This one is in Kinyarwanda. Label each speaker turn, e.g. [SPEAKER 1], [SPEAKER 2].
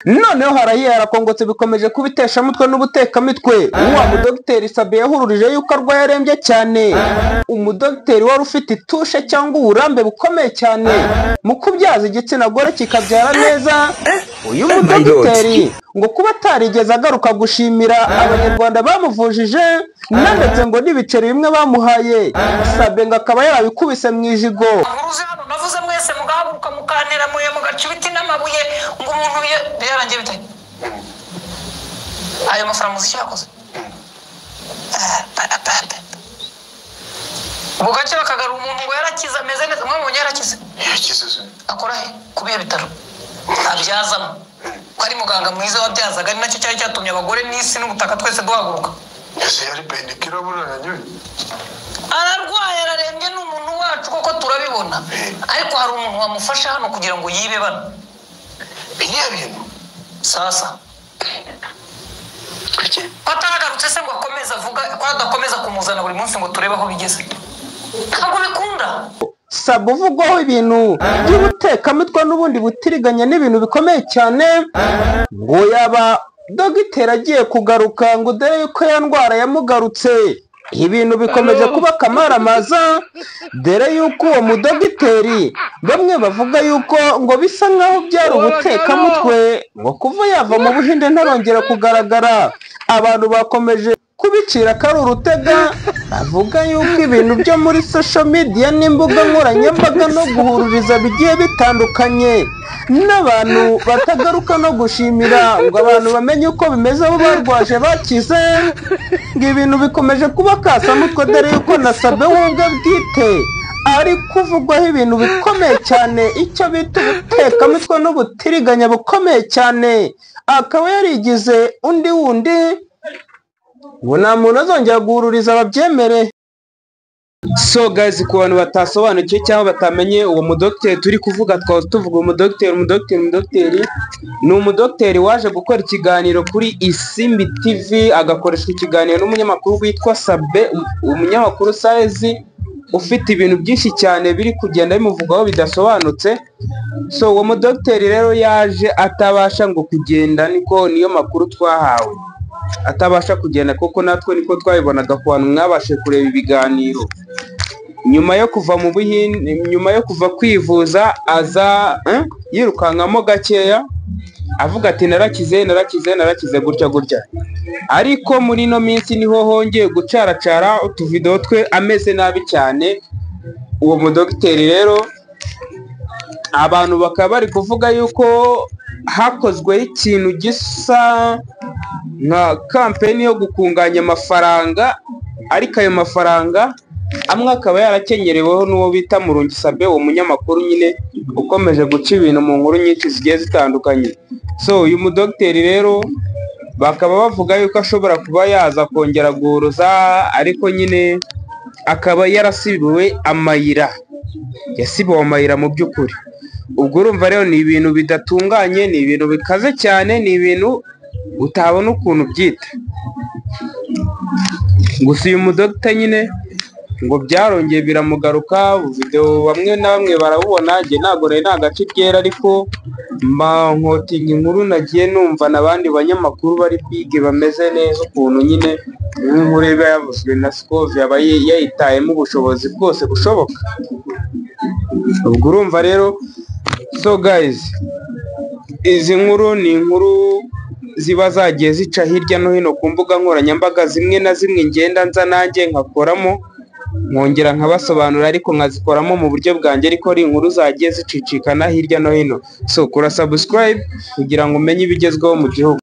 [SPEAKER 1] noneho harahiye harakongotse bikomeje kubitesha mutwe n'ubutekamitwe. Wa mudogiteri Sabe yahururije yuko arwaye arembye cyane, umudogiteri wari ufite itushe cyangwa uburambe bukomeye cyane mu kubyaza igitsina gore kikabyara neza. Uyu mudogiteri ngo kuba atarigeze agaruka gushimira abanyarwanda bamuvujije ndetse ngo n'ibiceri bimwe bamuhaye, Sabe ngo akaba yarabikubise mu ijigo.
[SPEAKER 2] Navuze mwese mugahaguruka mukanira muye mugaca ibiti n'amabuye ngo umuntu yarangiye bite ayo mafaranga muziki yakoze bugace bakagara umuntu ngo yarakize ameze neza. Mwabonye yarakize akora he kubiye bitaro abyazamo ko ari muganga mwiza wabyazaga, ari nacyo cyari cyatumye abagore n'isi n'ubutaka twese duhaguruka.
[SPEAKER 3] Ese yari benikira buranye
[SPEAKER 2] ararwaye ararembye n'umuntu wacu koko turabibona, ariko hari umuntu wamufasha hano kugira ngo yibe bano
[SPEAKER 3] biriya bintu
[SPEAKER 2] sasa pataragarutse se ngo akomeza avuga ko adakomeza kumuzana buri munsi ngo turebe aho bigeze. Ntabwo bikunda.
[SPEAKER 1] Sabe uvugwaho ibintu by'ubutekamitwe n'ubundi butiriganya n'ibintu bikomeye cyane, ngo yaba dogiteri agiye kugaruka ngo dore yuko ya ndwara yamugarutse. Ibintu bikomeje kuba kamaramaza, dore yuko uwo mudogiteri bamwe bavuga yuko ngo bisa nkaho byari ubutekamutwe, ngo kuva yava mu Buhinde ntarongera kugaragara. Abantu bakomeje kubicira kari urutega, bavuga yuko ibintu byo muri social media n'imbuga nkoranyambaga no guhururiza bigiye bitandukanye n'abantu batagaruka no gushimira ngo abantu bamenye uko bimeze abo barwaje bakize. Ngo ibintu bikomeje kuba kasamutwe, dore yuko na Sabe wubwe bwite ari kuvugwaho ibintu bikomeye cyane, icyo bita ubutekamitwe n'ubutiriganya bukomeye cyane, akaba yarigize undi wundi ngo nta muntu azongera guhururiza ababyemere. So guys, ku bantu batasobanukiwe cyangwa batamenye uwo mudogiteri turi kuvuga, twose tuvuga umudogiteri ni umudogiteri waje gukora ikiganiro kuri Isimbi TV, agakoreshwa ikiganiro n'umunyamakuru witwa Sabe, umunyamakuru Size ufite ibintu byinshi cyane biri kugenda bimuvugaho bidasobanutse. So uwo mudogiteri rero yaje atabasha ngo kugenda, niyo makuru twahawe, atabasha kugenda kuko natwe niko twabibonaga ku bantu mwabashe kureba ibiganiro. Nyuma yo kuva mu Buhinde, nyuma yo kuva kwivuza, aza yirukankamo gakeya avuga ati narakize gutya. Ariko muri no minsi niho hongeye gucaracara utuvideo twe ameze nabi cyane. Uwo mudogiteri rero abantu bakaba bari kuvuga yuko hakozwe ikintu gisa nka kampeni yo gukunganya amafaranga, ariko ayo mafaranga amwe akaba yarakenyereweho n'uwo bita Murungi Sabe, uwo munyamakuru nyine ukomeje guca ibintu mu nkuru nyinshi zigiye zitandukanye. So uyu mudogiteri rero bakaba bavuga yuko ashobora kuba yaza kongera guhuruza, ariko nyine akaba yarasibiwe amayira, yasibiwe amayira mu by'ukuri. Ubwo urumva rero ni ibintu bidatunganye, ni ibintu bikaze cyane, ni ibintu utabona ukuntu byita. Gusa uyu mudogiteri nyine ngo byarongeye biramugaruka, video bamwe na bamwe barabubona, njye ntabwo nari nagace ryera, ariko nkotinga inkuru nagiye numva n'abandi banyamakuru bari bige bameze neza ukuntu nyine inkuru iba yavuzwe na Scove yaba yayitayemo ubushobozi bwose bushoboka. Ubwo urumva rero, so guys, izi nkuru ni inkuru ziba zagiye zica hirya no hino ku mbuga nkoranyambaga, zimwe na zimwe ngenda nza nanjye nkakoramo nkongera nkabasobanura, ariko nkazikoramo mu buryo bwanjye, ariko ari inkuru zagiye zicicikana hirya no hino. So kora subscribe kugira ngo umenye ibigezweho mu gihugu.